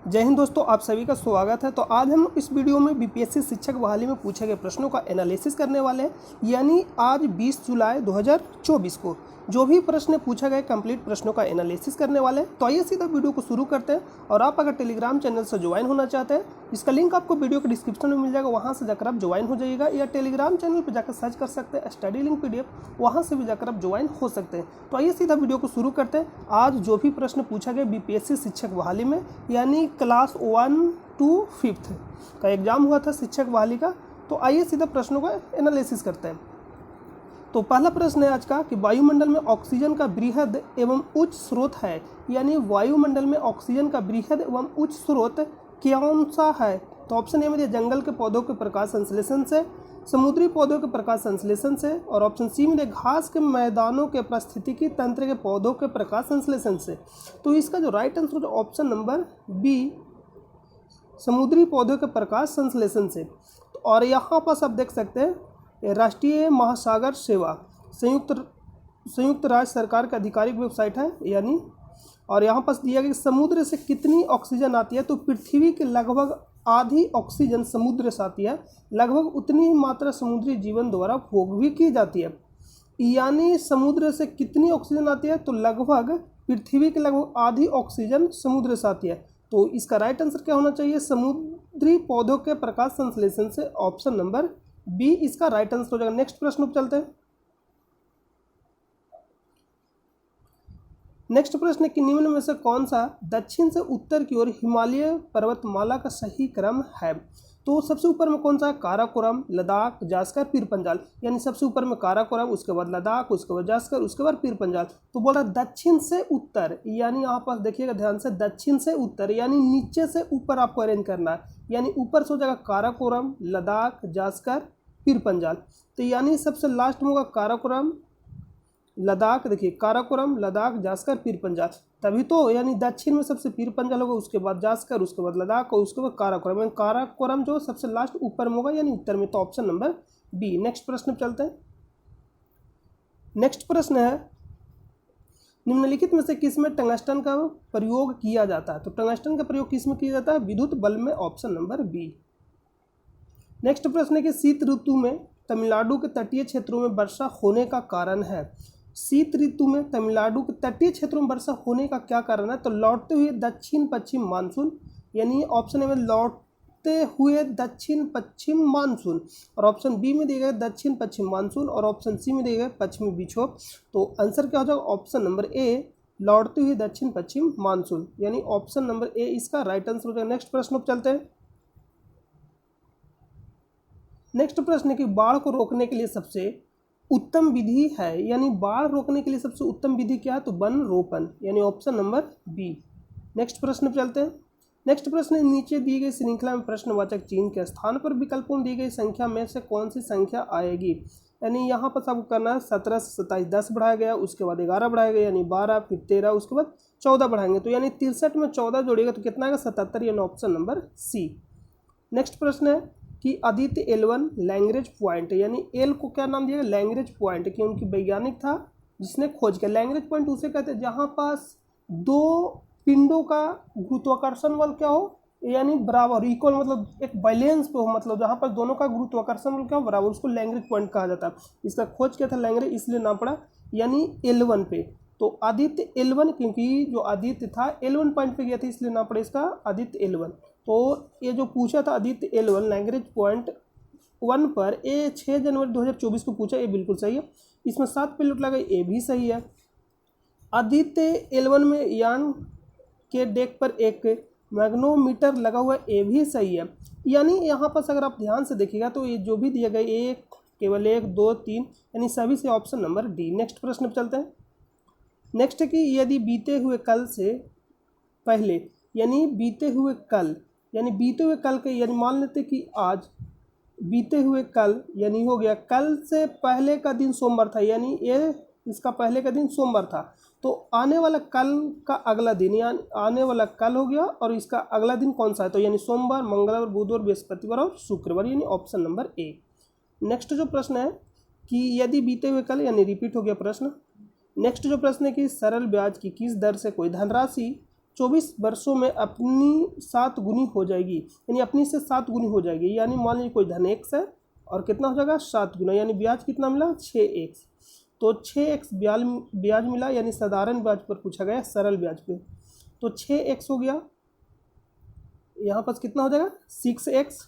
जय हिंद दोस्तों, आप सभी का स्वागत है। तो आज हम इस वीडियो में बीपीएससी शिक्षक बहाली में पूछे गए प्रश्नों का एनालिसिस करने वाले हैं। यानी आज 20 जुलाई 2024 को जो भी प्रश्न पूछा गया कंप्लीट प्रश्नों का एनालिसिस करने वाले हैं। तो आइए सीधा वीडियो को शुरू करते हैं। और आप अगर टेलीग्राम चैनल से ज्वाइन होना चाहते हैं, इसका लिंक आपको वीडियो के डिस्क्रिप्शन में मिल जाएगा, वहाँ से जाकर आप ज्वाइन हो जाइएगा। या टेलीग्राम चैनल पर जाकर सर्च कर सकते हैं स्टडी लिंक PDF, वहाँ से भी जाकर आप ज्वाइन हो सकते हैं। तो आइए सीधा वीडियो को शुरू करते हैं। आज जो भी प्रश्न पूछा गया बीपीएससी शिक्षक बहाली में, यानी क्लास 1 to 5 का एग्जाम हुआ था शिक्षक बहाली का। तो आइए सीधा प्रश्नों का एनालिसिस करते हैं। तो पहला प्रश्न है आज का कि वायुमंडल में ऑक्सीजन का बृहद एवं उच्च स्रोत है। यानी वायुमंडल में ऑक्सीजन का बृहद एवं उच्च स्रोत कौन सा है? तो ऑप्शन ए में दिया जंगल के पौधों के प्रकाश संश्लेषण से, समुद्री पौधों के प्रकाश संश्लेषण से, और ऑप्शन सी में दिया घास के मैदानों के पारिस्थितिकी तंत्र के पौधों के प्रकाश संश्लेषण से। तो इसका जो राइट आंसर है ऑप्शन नंबर बी, समुद्री पौधों के प्रकाश संश्लेषण से। और यहाँ पर आप देख सकते हैं राष्ट्रीय महासागर सेवा संयुक्त राज्य सरकार का आधिकारिक वेबसाइट है। यानी और यहाँ पर दिया गया कि समुद्र से कितनी ऑक्सीजन आती है। तो पृथ्वी के लगभग आधी ऑक्सीजन समुद्र से आती है, लगभग उतनी ही मात्रा समुद्री जीवन द्वारा भोग भी की जाती है। यानी समुद्र से कितनी ऑक्सीजन आती है? तो लगभग पृथ्वी के लगभग आधी ऑक्सीजन समुद्र से आती है। तो इसका राइट आंसर क्या होना चाहिए? समुद्री पौधों के प्रकाश संश्लेषण से, ऑप्शन नंबर बी इसका राइट आंसर हो जाएगा। नेक्स्ट प्रश्न पर चलते हैं। नेक्स्ट प्रश्न है कि निम्न में से कौन सा दक्षिण से उत्तर की ओर हिमालय पर्वतमाला का सही क्रम है? तो सबसे ऊपर में कौन सा है? काराकोरम, लद्दाख, जास्कर, पीर पंजाल। यानी सबसे ऊपर में काराकोरम, उसके बाद लद्दाख, उसके बाद जास्कर, उसके बाद पीर पंजाल। तो बोल रहा है दक्षिण से उत्तर, यानी यहाँ पास देखिएगा ध्यान से, दक्षिण से उत्तर यानी नीचे से ऊपर आपको अरेंज करना है। यानी ऊपर से हो जाएगा काराकोरम, लद्दाख, जास्कर, पीर पंजाल। तो यानी सबसे लास्ट में होगा काराकोरम, लद्दाख। देखिए काराकोरम, लद्दाख, जास्कर, पीर पंजाल, तभी तो। यानी दक्षिण में सबसे पीर पंजाल होगा, उसके बाद जास्कर, उसके बाद लद्दाख और उसके बाद काराकोरम। यानी काराकोरम जो सबसे लास्ट ऊपर में होगा यानी उत्तर में। तो ऑप्शन नंबर बी। नेक्स्ट प्रश्न पे चलते हैं। नेक्स्ट प्रश्न है निम्नलिखित में से किसमें टंगस्टन का प्रयोग किया जाता है? तो टंगस्टन का प्रयोग किसमें किया जाता है? विद्युत बल्ब में, ऑप्शन नंबर बी। नेक्स्ट प्रश्न है कि शीत ऋतु में तमिलनाडु के तटीय क्षेत्रों में वर्षा होने का कारण है। शीत ऋतु में तमिलनाडु के तटीय क्षेत्रों में वर्षा होने का क्या कारण है? तो लौटते हुए दक्षिण पश्चिम मानसून, यानी ऑप्शन ए में लौटते हुए दक्षिण पश्चिम मानसून, और ऑप्शन बी में दिया गया दक्षिण पश्चिम मानसून, और ऑप्शन सी में दिया गया पश्चिमी विक्षोभ। तो आंसर क्या हो जाएगा? ऑप्शन नंबर ए, लौटते हुए दक्षिण पश्चिम मानसून, यानी ऑप्शन नंबर ए इसका राइट आंसर हो जाएगा। नेक्स्ट प्रश्न पर चलते हैं। नेक्स्ट प्रश्न है कि बाढ़ को रोकने के लिए सबसे उत्तम विधि है। यानी बाढ़ रोकने के लिए सबसे उत्तम विधि क्या है? तो वन रोपण, यानी ऑप्शन नंबर बी। नेक्स्ट प्रश्न पर चलते हैं। नेक्स्ट प्रश्न है नीचे दी गई श्रृंखला में प्रश्नवाचक चिन्ह के स्थान पर विकल्पों में दी गई संख्या में से कौन सी संख्या आएगी? यानी यहाँ पर सबको करना है 17 से 27 10 बढ़ाया गया, उसके बाद 11 बढ़ाया गया यानी 12, फिर 13, उसके बाद 14 बढ़ाएंगे। तो यानी 63 में 14 जोड़िएगा तो कितना आएगा? 77, यानी ऑप्शन नंबर सी। नेक्स्ट प्रश्न है कि आदित्य L1 लैग्रेंज पॉइंट, यानी एल को क्या नाम दिया? लैग्रेंज पॉइंट, क्योंकि वैज्ञानिक था जिसने खोज किया। लैग्रेंज पॉइंट उसे कहते हैं जहाँ पास दो पिंडों का गुरुत्वाकर्षण बल क्या हो, यानी बराबर, इक्वल, मतलब एक बैलेंस पे हो, मतलब जहाँ पर दोनों का गुरुत्वाकर्षण बल क्या हो, बराबर, उसको लैग्रेंज पॉइंट कहा जाता है। इसका खोज किया था लैग्रेंज, इसलिए नाम पड़ा, यानी L1 पे। तो आदित्य L1, क्योंकि जो आदित्य था L1 पॉइंट पे गया था, इसलिए नाम पड़ा इसका आदित्य L1। तो ये जो पूछा था आदित्य L1 लैग्रेंज पॉइंट 1 पर, ये 6 जनवरी 2024 को पूछा, ये बिल्कुल सही है। इसमें 7 पिलट लगा, ये भी सही है। आदित्य L1 में यान के डेक पर एक मैग्नोमीटर लगा हुआ है, ये भी सही है। यानी यहाँ पर अगर आप ध्यान से देखिएगा तो ये जो भी दिया गया एक, केवल 1, 2, 3, यानी सभी से ऑप्शन नंबर डी। नेक्स्ट प्रश्न पर चलते हैं। नेक्स्ट है कि यदि बीते हुए कल से पहले, यानी बीते हुए कल, यानी बीते हुए कल के, यानी मान लेते कि आज बीते हुए कल, यानी हो गया कल से पहले का दिन सोमवार था, यानी ये इसका पहले का दिन सोमवार था। तो आने वाला कल का अगला दिन, यानी आने वाला कल हो गया, और इसका अगला दिन कौन सा है? तो यानी सोमवार, मंगलवार, बुधवार, बृहस्पतिवार और शुक्रवार, यानी ऑप्शन नंबर ए। नेक्स्ट जो प्रश्न है कि यदि बीते हुए कल, यानी रिपीट हो गया प्रश्न। नेक्स्ट जो प्रश्न है कि सरल ब्याज की किस दर से कोई धनराशि 24 वर्षों में अपनी 7 गुनी हो जाएगी, यानी अपनी से 7 गुनी हो जाएगी। यानी मान लीजिए कोई धन x है और कितना हो जाएगा 7 गुना, यानी ब्याज कितना मिला 6x। तो 6x ब्याज मिला, यानी साधारण ब्याज पर पूछा गया, सरल ब्याज पे। तो 6x हो गया, यहाँ पर कितना हो जाएगा 6x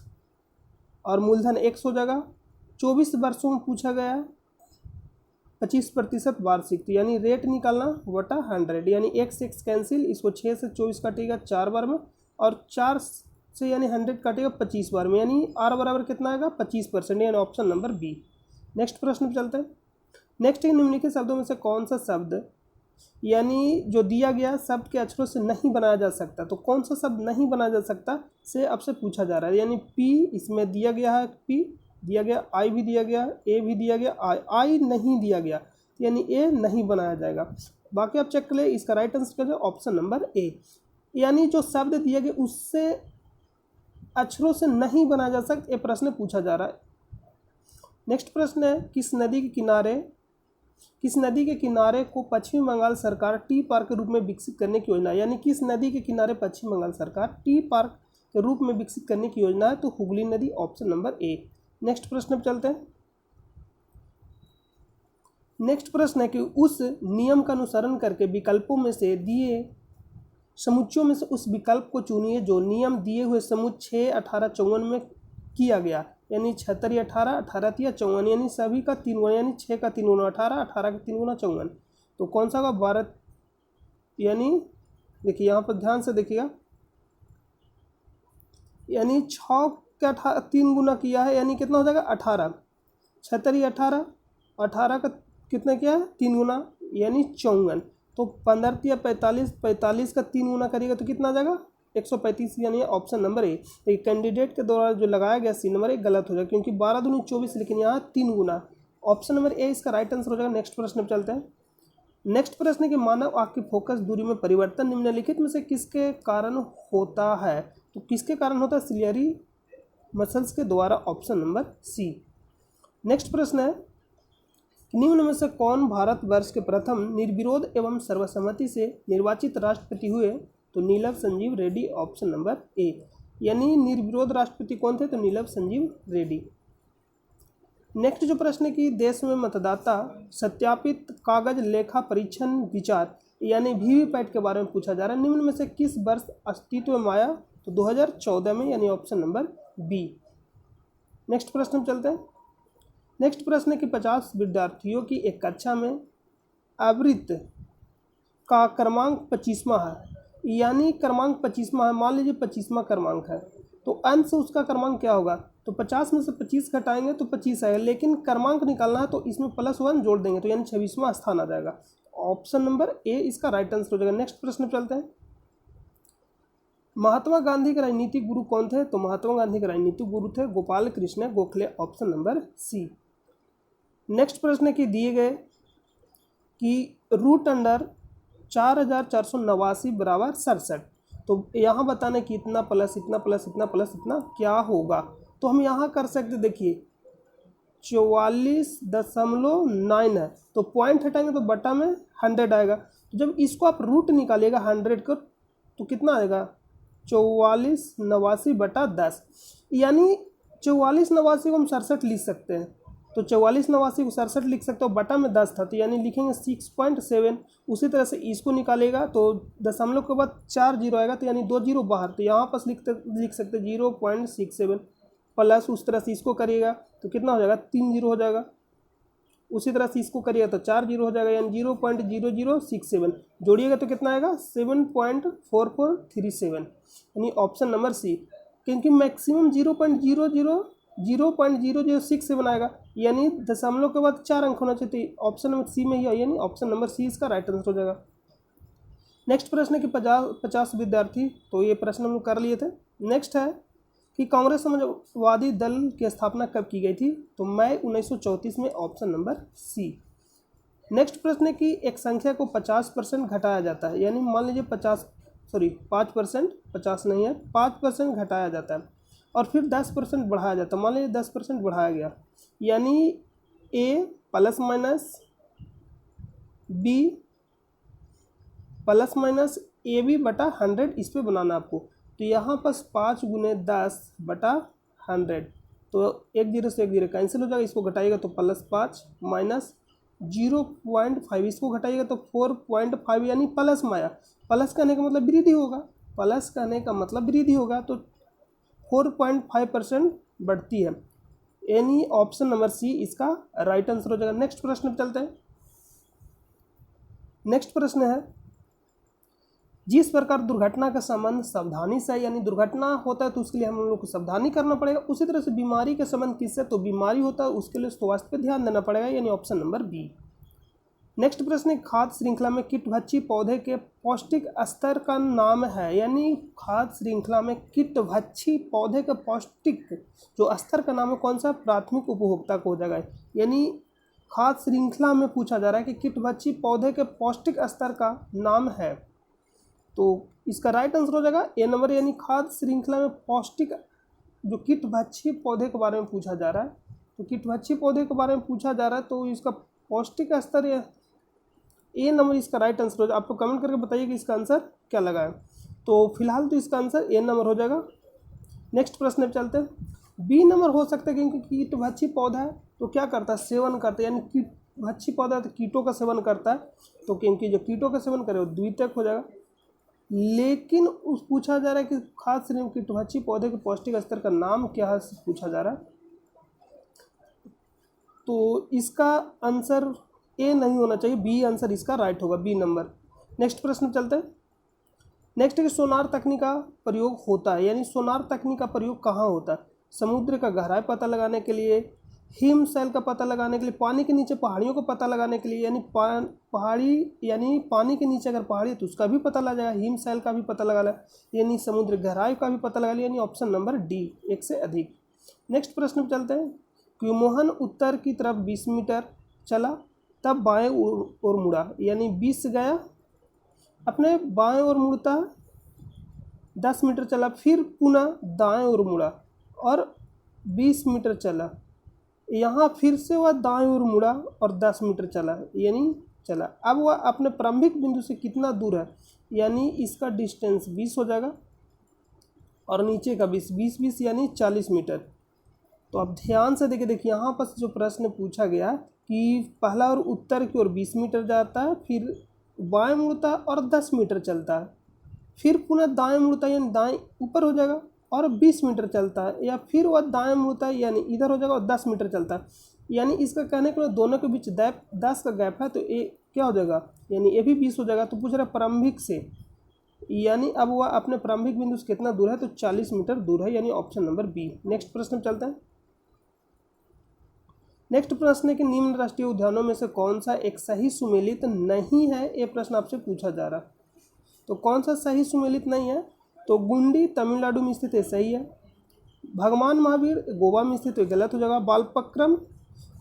और मूलधन x हो जाएगा। 24 वर्षों में पूछा गया 25% वार्षिक, तो यानी रेट निकालना बटा 100, यानी x कैंसिल, इसको 6 से 24 काटेगा 4 बार में, और 4 से यानी 100 काटेगा 25 बार में, यानी r बराबर कितना आएगा 25%, यानी ऑप्शन नंबर बी। नेक्स्ट प्रश्न पर चलते हैं। नेक्स्ट है निम्नलिखित शब्दों में से कौन सा शब्द यानी जो दिया गया शब्द के अक्षरों से नहीं बनाया जा सकता, तो कौन सा शब्द नहीं बनाया जा सकता से आपसे पूछा जा रहा है। यानी p इसमें दिया गया है, p दिया गया, आई भी दिया गया, ए भी दिया गया, आई नहीं दिया गया, यानी ए नहीं बनाया जाएगा। बाकी आप चेक कर ले, इसका राइट आंसर क्या है ऑप्शन नंबर ए। यानी जो शब्द दिया गया उससे अक्षरों से नहीं बनाया जा सकता, ये प्रश्न पूछा जा रहा है। नेक्स्ट प्रश्न है किस नदी के किनारे को पश्चिम बंगाल सरकार टी पार्क के रूप में विकसित करने की योजना है। यानी किस नदी के किनारे पश्चिम बंगाल सरकार टी पार्क के रूप में विकसित करने की योजना है, तो हुगली नदी, ऑप्शन नंबर ए। नेक्स्ट प्रश्न पर चलते हैं। नेक्स्ट प्रश्न है कि उस नियम का अनुसरण करके विकल्पों में से दिए समुच्चयों में से उस विकल्प को चुनिए जो नियम दिए हुए समुच्चय 6, 18, 54 में किया गया। यानी 76, 18, 18, 54, यानी सभी का 3 गुना, यानी 6 का 3 गुना 18, 18 का 3 गुना 54। तो कौन सा होगा 12, यानी देखिए यहाँ पर ध्यान से देखिएगा, यानी 6 का 3 गुना किया है, यानी कितना हो जाएगा 18, 76, 18, 18 का कितना किया है 3 गुना, यानी 54। तो 15 या 45, 45 का 3 गुना करिएगा तो कितना आ जाएगा 135, यानी ऑप्शन नंबर ए। तो कैंडिडेट के द्वारा जो लगाया गया सी नंबर 1 गलत हो जाएगा, क्योंकि 12 दूनी 24, लेकिन यहाँ 3 गुना, ऑप्शन नंबर ए इसका राइट आंसर हो जाएगा। नेक्स्ट प्रश्न पर चलते हैं। नेक्स्ट प्रश्न है कि मानव आँख की फोकस दूरी में परिवर्तन निम्नलिखित में से किसके कारण होता है, तो किसके कारण होता है सिलियरी मसल्स के द्वारा, ऑप्शन नंबर सी। नेक्स्ट प्रश्न है निम्न में से कौन भारतवर्ष के प्रथम निर्विरोध एवं सर्वसम्मति से निर्वाचित राष्ट्रपति हुए, तो Neelam Sanjiva Reddy, option number A. यानी निर्विरोध राष्ट्रपति कौन थे, तो नीलम संजीव रेड्डी। नेक्स्ट जो प्रश्न है कि देश में मतदाता सत्यापित कागज लेखा परीक्षण विचार यानी वीवीपैट के बारे में पूछा जा रहा है। निम्न में से किस वर्ष अस्तित्व में आया, तो 2014 में, यानी ऑप्शन नंबर बी। नेक्स्ट प्रश्न में चलते हैं। नेक्स्ट प्रश्न है कि 50 विद्यार्थियों की एक कक्षा में आवृत्ति का क्रमांक 25वां है, यानी क्रमांक 25वां है। मान लीजिए 25वां क्रमांक है, तो अंश उसका क्रमांक क्या होगा, तो 50 में से 25 घटाएंगे तो 25 आएगा, लेकिन क्रमांक निकालना है तो इसमें +1 जोड़ देंगे, तो यानी 26वां स्थान आ जाएगा। ऑप्शन नंबर ए इसका राइट आंसर हो जाएगा। नेक्स्ट प्रश्न चलते हैं। महात्मा गांधी के राजनीतिक गुरु कौन थे, तो महात्मा गांधी के राजनीतिक गुरु थे Gopal Krishna Gokhale, option number C. Next प्रश्न है कि दिए गए कि रूट अंडर 4489 बराबर 67, तो यहाँ बताने कि इतना प्लस इतना प्लस इतना प्लस इतना क्या होगा, तो हम यहाँ कर सकते, देखिए 44.9 है, तो पॉइंट हटाएंगे तो बटा में 100 आएगा। तो जब इसको आप रूट निकालिएगा 100 को, तो कितना आएगा 4489 बटा 10, यानी 4489 को हम 67 लिख सकते हैं, तो 4489 को 67 लिख सकते हो, बटा में 10 था, तो यानी लिखेंगे 6.7। उसी तरह से इसको निकालेगा तो दशमलव के बाद 4 जीरो आएगा, तो यानी 2 जीरो बाहर, तो यहाँ पर लिख सकते 0.67 प्लस, उस तरह से इसको करिएगा तो कितना हो जाएगा 3 जीरो हो जाएगा। उसी तरह से इसको करिएगा तो 4 जीरो हो जाएगा, यानी 0.0067 जोड़िएगा तो कितना आएगा 7.4437, यानी ऑप्शन नंबर सी। क्योंकि मैक्सिमम 0.0067 आएगा, यानी दशमलव के बाद 4 अंक होना चाहिए, तो ऑप्शन नंबर सी में ही है, यानी ऑप्शन नंबर सी इसका राइट आंसर हो जाएगा। नेक्स्ट प्रश्न है कि 50 विद्यार्थी, तो ये प्रश्न हम लोग कर लिए थे। नेक्स्ट है कि कांग्रेस समाजवादी दल की स्थापना कब की गई थी, तो मई 1934 में, ऑप्शन नंबर सी। नेक्स्ट प्रश्न है कि एक संख्या को 50% घटाया जाता है, यानी मान लीजिए 5%, 50 नहीं है, 5% घटाया जाता है और फिर 10% बढ़ाया जाता है। मान लीजिए 10% बढ़ाया गया, यानी A plus minus B plus minus A B बटा 100 इस पर बनाना आपको। तो यहाँ पास 5 गुने 10 बटा 100, तो 1 0 से 1 0 कैंसिल हो जाएगा, इसको घटाइएगा तो +5 माइनस 0.5, इसको घटाइएगा तो 4.5 यानी प्लस में आया। प्लस करने का मतलब वृद्धि होगा, प्लस करने का मतलब वृद्धि होगा, तो 4.5% बढ़ती है, यानी ऑप्शन नंबर सी इसका राइट आंसर हो जाएगा। नेक्स्ट प्रश्न पे चलते हैं। नेक्स्ट प्रश्न है, जिस प्रकार दुर्घटना का संबंध सावधानी से, यानी दुर्घटना होता है तो उसके लिए हम लोग को सावधानी करना पड़ेगा, उसी तरह से बीमारी का संबंध किससे, तो बीमारी होता है उसके लिए स्वास्थ्य पे ध्यान देना पड़ेगा, यानी ऑप्शन नंबर बी। नेक्स्ट प्रश्न है, खाद्य श्रृंखला में कीटभक्षी पौधे के पौष्टिक स्तर का नाम है, यानी खाद्य श्रृंखला में कीटभक्षी पौधे के पौष्टिक जो स्तर का नाम है कौन सा, प्राथमिक उपभोक्ता को हो जाएगा। यानी खाद्य श्रृंखला में पूछा जा रहा है कि कीटभक्षी पौधे के पौष्टिक स्तर का नाम है, तो इसका राइट आंसर हो जाएगा ए नंबर, यानी खाद्य श्रृंखला में पौष्टिक जो कीटभक्षी पौधे के बारे में पूछा जा रहा है, तो कीटभक्षी पौधे के बारे में पूछा जा रहा है तो इसका पौष्टिक स्तर ए नंबर इसका राइट आंसर हो जाएगा। आपको कमेंट करके बताइए कि इसका आंसर क्या लगा है। तो फिलहाल तो इसका आंसर ए नंबर हो जाएगा। नेक्स्ट प्रश्न पे चलते हैं। बी नंबर हो सकता है क्योंकि कीटभक्षी पौधा है तो क्या करता है, सेवन करता है, यानी कीटभक्षी पौधा है तो कीटों का सेवन करता है, तो क्योंकि जो कीटों का सेवन करे वो द्वितीयक हो जाएगा। लेकिन उस पूछा जा रहा है कि खाद्य श्रृंखला कीटभक्षी पौधे के पौष्टिक स्तर का नाम क्या है पूछा जा रहा है, तो इसका आंसर ए नहीं होना चाहिए, बी आंसर इसका राइट होगा, बी नंबर। नेक्स्ट प्रश्न चलते हैं। नेक्स्ट है कि सोनार तकनीक का प्रयोग होता है, यानी सोनार तकनीक का प्रयोग कहाँ होता है, समुद्र का गहराई पता लगाने के लिए, हिम शैल का पता लगाने के लिए, पानी के नीचे पहाड़ियों का पता लगाने के लिए, यानी पहाड़ी यानी पानी के नीचे अगर पहाड़ी है तो उसका भी पता लगा जाएगा, हिम शैल का भी पता लगा लिया, यानी समुद्र गहराई का भी पता लगा लिया, यानी ऑप्शन नंबर डी, एक से अधिक। नेक्स्ट प्रश्न पे चलते हैं। क्यूमोहन उत्तर की तरफ 20 मीटर चला तब बाएं ओर मुड़ा, यानी 20 गया अपने बाएं ओर मुड़ता, 10 मीटर चला, फिर पुनः दाएं ओर मुड़ा और 20 मीटर चला, यहाँ फिर से वह दाएं ओर मुड़ा और 10 मीटर चला, यानी चला। अब वह अपने प्रारंभिक बिंदु से कितना दूर है, यानी इसका डिस्टेंस 20 हो जाएगा और नीचे का 20 यानी 40 मीटर। तो अब ध्यान से देखिए यहाँ पर जो प्रश्न पूछा गया कि पहला और उत्तर की ओर 20 मीटर जाता है, फिर बाएं मुड़ता है और 10 मीटर चलता है, फिर पुनः दाएं मुड़ता है यानी दाएं ऊपर हो जाएगा और 20 मीटर चलता है, या फिर वह दाएं मुड़ता है यानी इधर हो जाएगा और 10 मीटर चलता है, यानी इसका कहने के लिए दोनों के बीच 10 का गैप है, तो ये क्या हो जाएगा, यानी ये भी 20 हो जाएगा। तो पूछ रहा है प्रारंभिक से, यानी अब वह अपने प्रारंभिक बिंदु से कितना दूर है, तो 40 मीटर दूर है, यानी ऑप्शन नंबर बी। नेक्स्ट प्रश्न चलते हैं। नेक्स्ट प्रश्न है कि निम्न राष्ट्रीय उद्यानों में से कौन सा एक सही सुमेलित नहीं है, ये प्रश्न आपसे पूछा जा रहा है। तो कौन सा सही सुमेलित नहीं है, तो गुंडी तमिलनाडु में स्थित है, सही है। भगवान महावीर गोवा में स्थित है, गलत हो जाएगा। बालपक्रम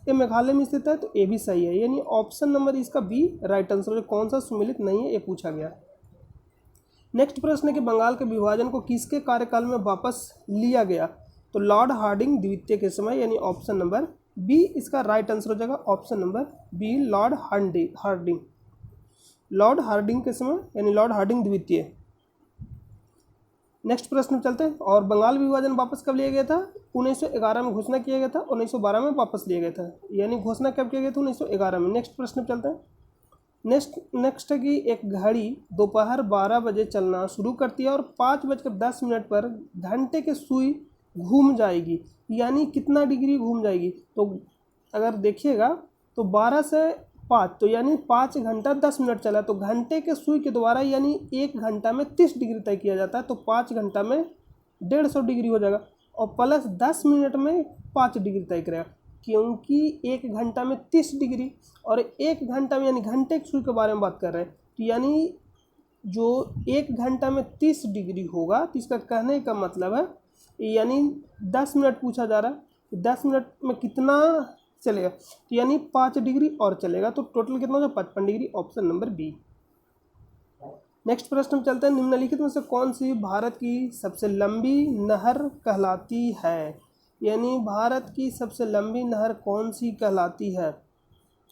ये मेघालय में स्थित है, तो ये भी सही है, यानी ऑप्शन नंबर इसका बी राइट आंसर है। कौन सा सुमेलित नहीं है ये पूछा गया। नेक्स्ट प्रश्न है कि बंगाल के विभाजन को किसके कार्यकाल में वापस लिया गया, तो लॉर्ड हार्डिंग द्वितीय के समय, यानी ऑप्शन नंबर बी इसका राइट आंसर हो जाएगा, option number B lord Hardinge, lord Hardinge के समय, यानी लॉर्ड हार्डिंग द्वितीय। नेक्स्ट प्रश्न चलते हैं। और बंगाल विभाजन वापस कब लिया गया था, 1911 में घोषणा किया गया था, 1912 में वापस लिया गया था, यानी घोषणा कब किया गया था, 1911 में। नेक्स्ट प्रश्न चलते हैं। नेक्स्ट है कि एक घड़ी दोपहर 12 बजे चलना शुरू करती है और 5:10 पर घंटे के सुई घूम जाएगी, यानी कितना डिग्री घूम जाएगी, तो अगर देखिएगा तो 12 से 5, तो यानी 5 घंटा 10 मिनट चला, तो घंटे के सुई के द्वारा यानी 1 घंटा में 30 डिग्री तय किया जाता है, तो 5 घंटा में 150 डिग्री हो जाएगा, और प्लस 10 मिनट में 5 डिग्री तय करेगा, क्योंकि 1 घंटा में 30 डिग्री और 1 घंटा में, यानी घंटे के सुई के बारे में बात कर रहे हैं, तो यानी जो 1 घंटा में 30 डिग्री होगा, तो इसका कहने का मतलब है यानी 10 मिनट पूछा जा रहा है, 10 मिनट में कितना चलेगा, तो यानी 5 डिग्री और चलेगा, तो टोटल कितना हो जाएगा, 55 degree, option number B. Next प्रश्न में चलते हैं। निम्नलिखित में से कौन सी भारत की सबसे लंबी नहर कहलाती है, यानी भारत की सबसे लंबी नहर कौन सी कहलाती है,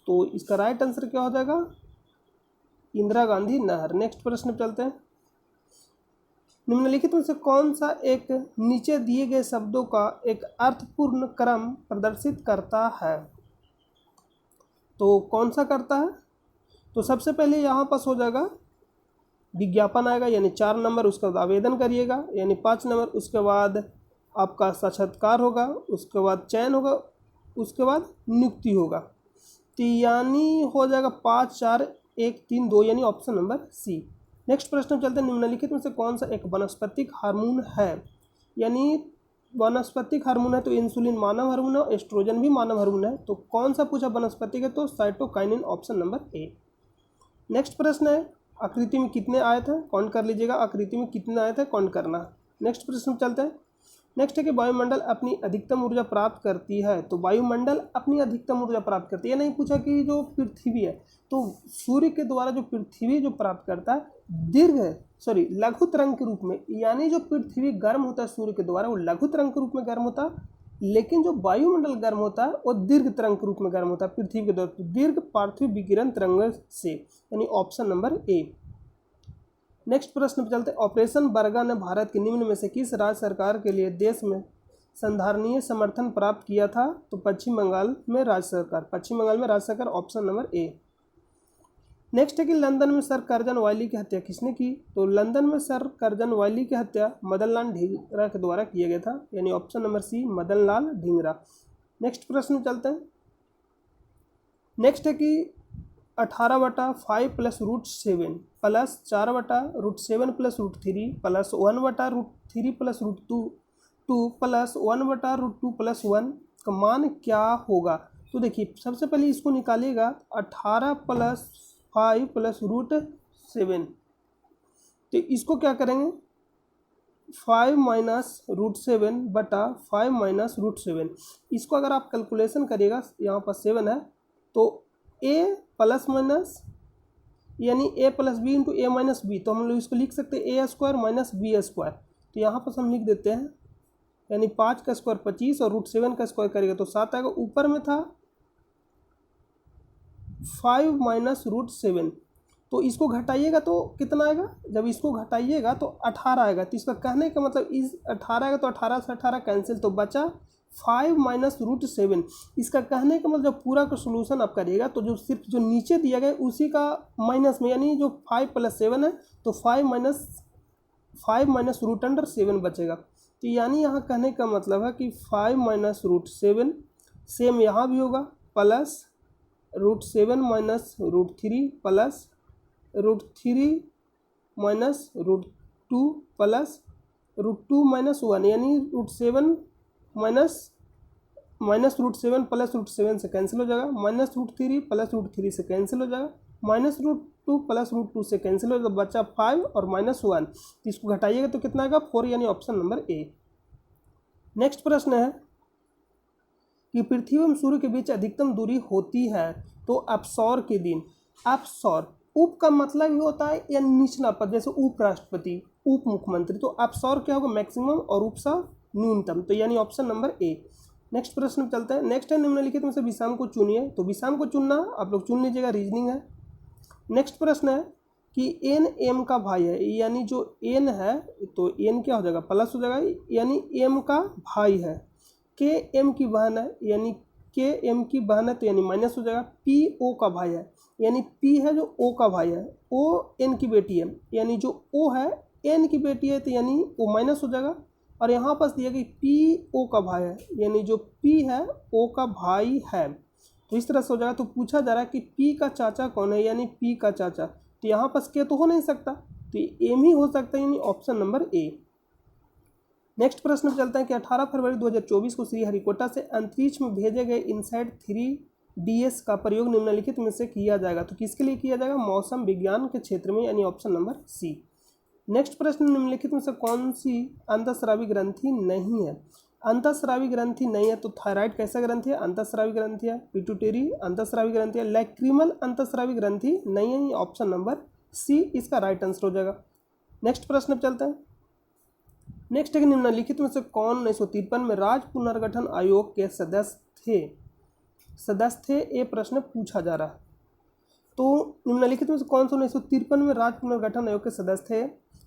तो इसका राइट आंसर क्या हो जाएगा, इंदिरा गांधी नहर। नेक्स्ट प्रश्न पे चलते हैं। निम्नलिखित में से कौन सा एक नीचे दिए गए शब्दों का एक अर्थपूर्ण क्रम प्रदर्शित करता है? तो कौन सा करता है? तो सबसे पहले यहाँ पास हो जाएगा विज्ञापन आएगा, यानी 4 नंबर, उसके बाद आवेदन करिएगा यानी 5 नंबर, उसके बाद आपका साक्षात्कार होगा, उसके बाद चयन होगा, उसके बाद नियुक्ति होगा। तो यानी हो जाएगा 5 4 1 3 2 यानी ऑप्शन नंबर सी। नेक्स्ट प्रश्न चलते हैं, निम्नलिखित में से कौन सा एक वनस्पतिक हार्मोन है? यानी वनस्पतिक हार्मोन है तो इंसुलिन मानव हार्मोन है, एस्ट्रोजन भी मानव हार्मोन है। तो कौन सा पूछा वनस्पतिक है? तो साइटोकाइनिन, ऑप्शन नंबर ए। नेक्स्ट प्रश्न है, आकृति में कितने आयत हैं? काउंट कर लीजिएगा, आकृति में कितने आयत है काउंट करना। नेक्स्ट प्रश्न चलते हैं। नेक्स्ट है कि वायुमंडल अपनी अधिकतम ऊर्जा प्राप्त करती है। तो वायुमंडल अपनी अधिकतम ऊर्जा प्राप्त करती है, ये नहीं पूछा कि जो पृथ्वी है, तो सूर्य के द्वारा जो पृथ्वी जो प्राप्त करता है लघु तरंग के रूप में, यानी जो पृथ्वी गर्म होता है सूर्य के द्वारा वो लघु तरंग के रूप में गर्म होता है, लेकिन जो वायुमंडल गर्म होता है वो दीर्घ तरंग के रूप में गर्म होता है पृथ्वी के द्वारा, तो दीर्घ पार्थिव विकिरण तरंग से, यानी ऑप्शन नंबर ए। नेक्स्ट प्रश्न पर चलते हैं, ऑपरेशन बरगा ने भारत के निम्न में से किस राज्य सरकार के लिए देश में संधारणीय समर्थन प्राप्त किया था? तो पश्चिम बंगाल में राज्य सरकार, ऑप्शन नंबर ए। नेक्स्ट है कि लंदन में सर कर्जन वायली की हत्या किसने की? तो लंदन में सर कर्जन वायली की हत्या मदन लाल ढींगरा के द्वारा किया गया था, यानी ऑप्शन नंबर सी, मदन लाल ढींगरा। नेक्स्ट प्रश्न चलते हैं। नेक्स्ट है कि 18/5 + √7 प्लस 4/√7 + √3 प्लस 1/√3 + √2 प्लस 1/√2 + 1 का मान क्या होगा? तो देखिए सबसे पहले इसको निकालिएगा, 18 + 5 + √7, तो इसको क्या करेंगे 5 - √7 बटा 5 - √7। इसको अगर आप कैलकुलेशन करिएगा, यहाँ पर 7 है तो a प्लस माइनस यानी a + b × a - b, तो हम लोग इसको लिख सकते हैं a² - b²। तो यहाँ पर हम लिख देते हैं, यानी 5 का स्क्वायर 25 और √7 का स्क्वायर करेगा तो 7 आएगा। ऊपर में था 5 - √7, तो इसको घटाइएगा तो कितना आएगा? जब इसको घटाइएगा तो 18 आएगा। तो इसका कहने का मतलब इस 18 आएगा तो 18 से 18 कैंसिल, तो बचा 5 - √7। इसका कहने का मतलब पूरा का सोल्यूशन आप करिएगा तो जो सिर्फ जो नीचे दिया गया उसी का माइनस में, यानी जो 5 + 7 है तो 5 - √7 बचेगा। तो यानी यहाँ कहने का मतलब है कि 5 - √7 सेम यहाँ भी होगा, प्लस √7 - √3 प्लस √3 - √2 प्लस √2 - 1, यानी √7 माइनस √7 प्लस √7 से कैंसिल हो जाएगा, -√3 प्लस √3 से कैंसिल हो जाएगा, -√2 प्लस √2 से कैंसिल हो जाएगा, बचा 5 और -1। तो इसको घटाइएगा तो कितना आएगा 4, यानी ऑप्शन नंबर ए। नेक्स्ट प्रश्न है कि पृथ्वी एवं सूर्य के बीच अधिकतम दूरी होती है तो अपसौर के दिन, अपसौर उप का मतलब ही होता है या निचला पद, जैसे उपराष्ट्रपति, उप मुख्यमंत्री, तो अपसौर क्या होगा मैक्सिमम और उपसा न्यूनतम, तो यानी ऑप्शन नंबर ए। नेक्स्ट प्रश्न चलते हैं। नेक्स्ट है निम्नलिखित में से विषम को चुनिए, तो विषम को चुनना आप लोग चुन लीजिएगा, रीजनिंग है। नेक्स्ट प्रश्न है कि एन एम का भाई है, यानी जो एन है तो एन क्या हो जाएगा प्लस हो जाएगा, यानी एम का भाई है। के एम की बहन है, यानी के एम की बहन है तो यानी माइनस हो जाएगा। पी ओ का भाई है, यानी पी है जो ओ का भाई है, ओ एन की बेटी है, यानी जो ओ है एन की बेटी है तो यानी ओ माइनस हो जाएगा। और यहाँ पास दिया कि पी ओ का भाई है, यानी जो पी है ओ का भाई है, तो इस तरह से हो जाएगा। तो पूछा जा रहा है कि पी का चाचा कौन है, यानी पी का चाचा, तो यहाँ पास के तो हो नहीं सकता, तो एम ही हो सकता है, यानी ऑप्शन नंबर ए। नेक्स्ट प्रश्न चलता है कि 18 फरवरी 2024 को श्रीहरिकोटा से अंतरिक्ष में भेजे गए इनसैट 3DS का प्रयोग निम्नलिखित में से किया जाएगा, तो किसके लिए किया जाएगा? मौसम विज्ञान के क्षेत्र में, यानी ऑप्शन नंबर सी। नेक्स्ट प्रश्न, निम्नलिखित में से कौन सी अंतःस्रावी ग्रंथि नहीं है? अंतःस्रावी ग्रंथि नहीं है तो थायराइड कैसा ग्रंथि है? अंतःस्रावी ग्रंथि है। पिट्यूटरी अंतःस्रावी ग्रंथि है। लैक्रिमल अंतःस्रावी ग्रंथि नहीं है, ऑप्शन नंबर सी इसका राइट आंसर हो जाएगा। नेक्स्ट प्रश्न चलते हैं। नेक्स्ट है कि निम्नलिखित में से कौन 1953 में राज्य पुनर्गठन आयोग के सदस्य थे? ये प्रश्न पूछा जा रहा है। तो निम्नलिखित में से कौन सा 1953 में राज्य पुनर्गठन आयोग के सदस्य थे?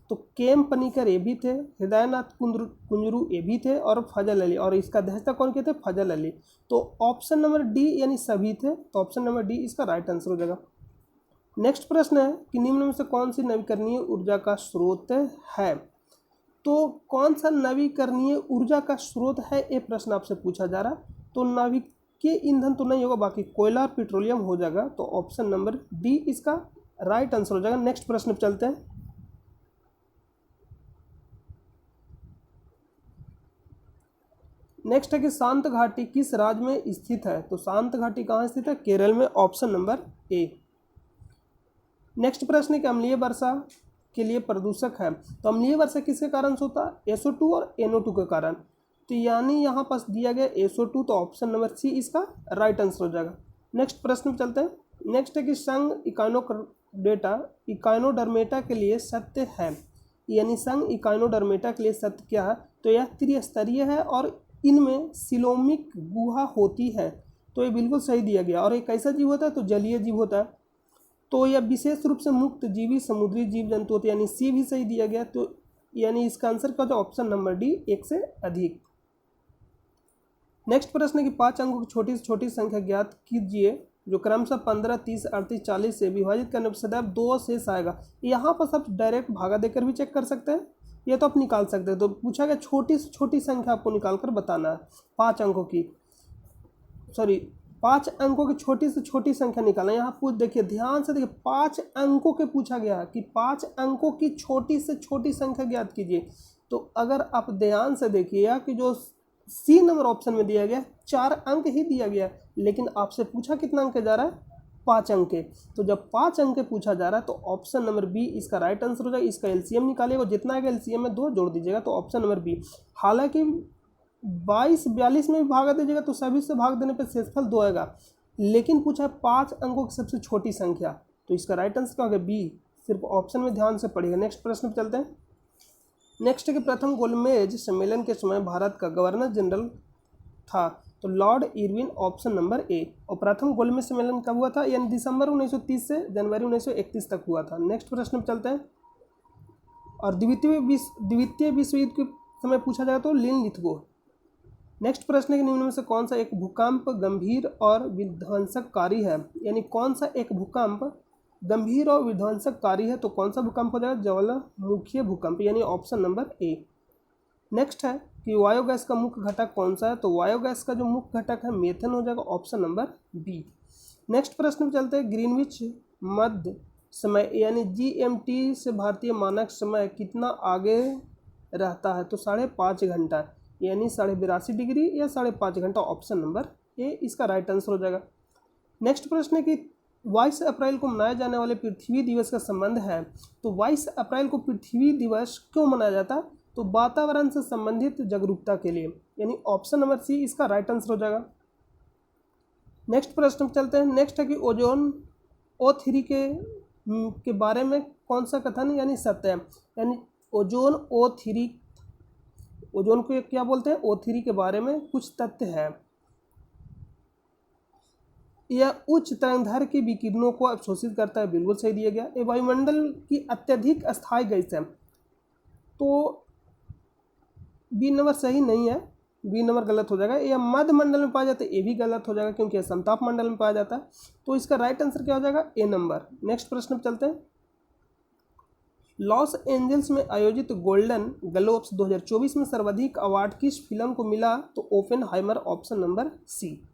तो केम पनीकर ये भी थे, हृदयनाथ कुंजरू ये भी थे, और फजल अली, और इसका अध्यक्षता कौन के थे? फजल अली। तो ऑप्शन नंबर डी यानी सभी थे, तो ऑप्शन नंबर डी इसका राइट आंसर हो जाएगा। नेक्स्ट प्रश्न है कि निम्न में से कौन सी नवीकरणीय ऊर्जा का स्रोत है? तो कौन सा नवीकरणीय ऊर्जा का स्रोत है, ये प्रश्न आपसे पूछा जा रहा है। तो नाभिकीय ईंधन तो नहीं होगा, बाकी कोयला और पेट्रोलियम हो जाएगा, तो ऑप्शन नंबर डी इसका राइट आंसर हो जाएगा। नेक्स्ट प्रश्न पर चलते हैं। नेक्स्ट है कि शांत घाटी किस राज्य में स्थित है? तो शांत घाटी कहाँ स्थित है? केरल में, ऑप्शन नंबर ए। नेक्स्ट प्रश्न है कि अम्लीय वर्षा के लिए प्रदूषक है, तो अम्लीय वर्षा किसके कारण से होता है? SO2 और NO2 के कारण। तो यानी यहाँ पास दिया गया SO2, तो ऑप्शन नंबर सी इसका राइट आंसर हो जाएगा। नेक्स्ट प्रश्न पर चलते हैं। नेक्स्ट है कि संघ इकाइनोडर्मेटा के लिए सत्य है, यानी संघ इकाइनोडर्मेटा के लिए सत्य क्या है? तो यह त्रिस्तरीय है और इनमें सिलोमिक गुहा होती है, तो ये बिल्कुल सही दिया गया। और एक कैसा जीव होता है? तो जलीय जीव होता है। तो यह विशेष रूप से मुक्त जीवी समुद्री जीव जंतु होते हैं, यानी सी भी सही दिया गया। तो यानी इसका आंसर क्या होता है? ऑप्शन नंबर डी, एक से अधिक। नेक्स्ट प्रश्न है कि 5 अंकों की छोटी से छोटी संख्या ज्ञात कीजिए जो क्रमशः 15, 30, 38, 40 से विभाजित करने पर सदैव 2 शेष आएगा। यहाँ पर आप डायरेक्ट भागा देकर भी चेक कर सकते हैं, ये तो आप निकाल सकते हैं। तो पूछा गया छोटी से छोटी संख्या आपको निकाल कर बताना है। 5 अंकों की छोटी से छोटी संख्या निकालना। यहाँ पूछ देखिए, ध्यान से देखिए, 5 अंकों के पूछा गया कि 5 अंकों की छोटी से छोटी संख्या ज्ञात कीजिए। तो अगर आप ध्यान से देखिएगा कि जो सी नंबर ऑप्शन में दिया गया 4 अंक ही दिया गया, लेकिन आपसे पूछा कितना अंक जा रहा है? 5 अंक के। तो जब 5 अंक के पूछा जा रहा है तो ऑप्शन नंबर बी इसका राइट आंसर हो जाएगा। इसका एलसीएम निकालिएगा, जितना आएगा एलसीएम में 2 जोड़ दीजिएगा, तो ऑप्शन नंबर बी। हालांकि 22, 42 में भी भागा दीजिएगा तो सभी से भाग देने पर शेषफल 2 आएगा, लेकिन पूछा 5 अंकों की सबसे छोटी संख्या, तो इसका राइट आंसर क्या होगा? बी। सिर्फ ऑप्शन में ध्यान से पढ़िएगा। नेक्स्ट प्रश्न पर चलते हैं। नेक्स्ट है कि प्रथम गोलमेज सम्मेलन के समय भारत का गवर्नर जनरल था, तो लॉर्ड इरविन, ऑप्शन नंबर ए। और प्रथम गोलमेज सम्मेलन कब हुआ था? यानी दिसंबर 1930 से जनवरी 1931 तक हुआ था। नेक्स्ट प्रश्न पर चलते हैं। और द्वितीय विश्व युद्ध के समय पूछा जाएगा तो लिन लिथगो। नेक्स्ट प्रश्न है कि निम्न में से कौन सा एक भूकंप गंभीर और विध्वंसककारी है? यानी कौन सा एक भूकंप गंभीर और विध्वंसककारी है? तो कौन सा भूकंप हो जाएगा? ज्वालामुखीय भूकंप, यानी ऑप्शन नंबर ए। नेक्स्ट है कि बायोगैस का मुख्य घटक कौन सा है? तो बायोगैस का जो मुख्य घटक है मेथन हो जाएगा, ऑप्शन नंबर बी। नेक्स्ट प्रश्न में चलते हैं। ग्रीनविच मध्य समय यानी GMT से भारतीय मानक समय कितना आगे रहता है? तो 5.5 घंटा, यानी 82.5 डिग्री या 5.5 घंटा, ऑप्शन नंबर ए इसका राइट आंसर हो जाएगा। नेक्स्ट प्रश्न है कि 22 अप्रैल को मनाए जाने वाले पृथ्वी दिवस का संबंध है, तो 22 अप्रैल को पृथ्वी दिवस क्यों मनाया जाता है? तो वातावरण से संबंधित जागरूकता के लिए, यानी ऑप्शन नंबर सी इसका राइट आंसर हो जाएगा। नेक्स्ट प्रश्न पर चलते हैं। नेक्स्ट है कि ओजोन O3 के बारे में कौन सा कथन यानी सत्य है? यानी ओजोन को क्या बोलते हैं? O3 के बारे में कुछ तथ्य है। यह उच्च तरंगदैर्घ्य की विकिरणों को अवशोषित करता है, बिल्कुल सही दिया गया। ये वायुमंडल की अत्यधिक अस्थायी गैस है, तो बी नंबर सही नहीं है, बी नंबर गलत हो जाएगा। यह मध्य मंडल में पाया जाता है, ये भी गलत हो जाएगा क्योंकि यह समताप मंडल में पाया जाता है। तो इसका राइट आंसर क्या हो जाएगा? ए नंबर। नेक्स्ट प्रश्न पर चलते हैं। लॉस एंजल्स में आयोजित गोल्डन ग्लोब्स 2024 में सर्वाधिक अवार्ड किस फिल्म को मिला? तो Oppenheimer, option number C.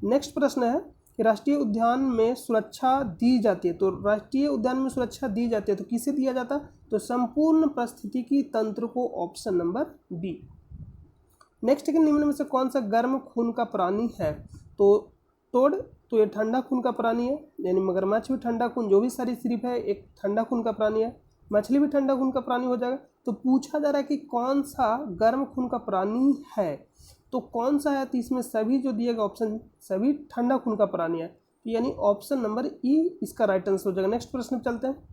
Next प्रश्न है कि राष्ट्रीय उद्यान में सुरक्षा दी जाती है, तो राष्ट्रीय उद्यान में सुरक्षा दी जाती है तो किसे दिया जाता है? तो संपूर्ण पारिस्थितिकी तंत्र को, ऑप्शन नंबर बी। नेक्स्ट है कि निम्न में से कौन सा गर्म खून का प्राणी है? तो टोड, तो ये ठंडा खून का प्राणी है, यानी मगरमच्छ भी ठंडा खून, जो भी सरीसृप है एक ठंडा खून का प्राणी है। मछली भी ठंडा खून का प्राणी हो जाएगा। तो पूछा जा रहा है कि कौन सा गर्म खून का प्राणी है, तो कौन सा है? तो इसमें सभी जो दिए गए ऑप्शन सभी ठंडा खून का प्राणी है, तो यानी ऑप्शन नंबर ई इसका राइट आंसर हो जाएगा। नेक्स्ट प्रश्न पर चलते हैं।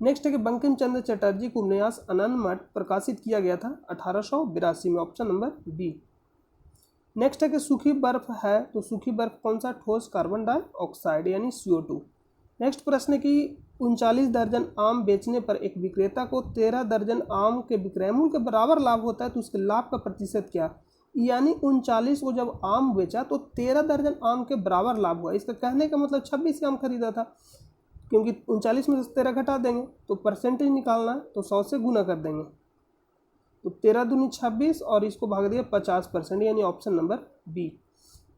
नेक्स्ट है कि बंकिम चंद्र चटर्जी को उपन्यास आनंद मठ प्रकाशित किया गया था 1882 में, ऑप्शन नंबर बी। नेक्स्ट है कि सूखी बर्फ है, तो सूखी बर्फ कौन सा? ठोस कार्बन डाइऑक्साइड यानी CO2। नेक्स्ट प्रश्न की 39 दर्जन आम बेचने पर एक विक्रेता को 13 दर्जन आम के विक्रय मूल्य के बराबर लाभ होता है तो उसके लाभ का प्रतिशत क्या? यानी 39 को जब आम बेचा तो 13 दर्जन आम के बराबर लाभ हुआ। इसका कहने का मतलब 26 आम खरीदा था, क्योंकि 39 में से 13 घटा देंगे तो परसेंटेज निकालना है तो 100 से गुना कर देंगे, तो 13 दूनी 26 और इसको भाग दिया 50%, यानी ऑप्शन नंबर बी।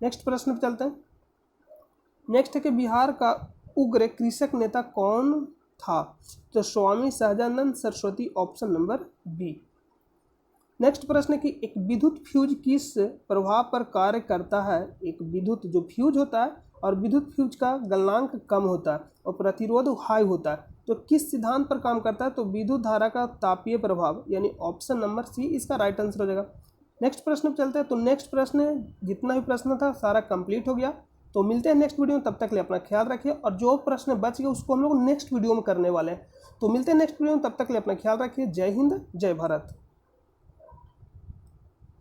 नेक्स्ट प्रश्न पर चलते हैं। नेक्स्ट है कि बिहार का उग्र कृषक नेता कौन था? तो Swami Sahajanand Saraswati, option number B. Next प्रश्न है कि एक विद्युत फ्यूज किस प्रभाव पर कार्य करता है? एक विद्युत जो फ्यूज होता है और विद्युत फ्यूज का गलनांक कम होता है और प्रतिरोध हाई होता है, तो किस सिद्धांत पर काम करता है? तो विद्युत धारा का तापीय प्रभाव, यानी ऑप्शन नंबर सी इसका राइट आंसर हो जाएगा। नेक्स्ट प्रश्न पर चलते हैं। तो नेक्स्ट प्रश्न जितना भी प्रश्न था सारा कंप्लीट हो गया। तो मिलते हैं नेक्स्ट वीडियो में, तब तक के लिए अपना ख्याल रखिए, और जो प्रश्न बच गए उसको हम लोग नेक्स्ट वीडियो में करने वाले हैं। तो मिलते हैं नेक्स्ट वीडियो में, तब तक के लिए अपना ख्याल रखिए। जय हिंद, जय भारत।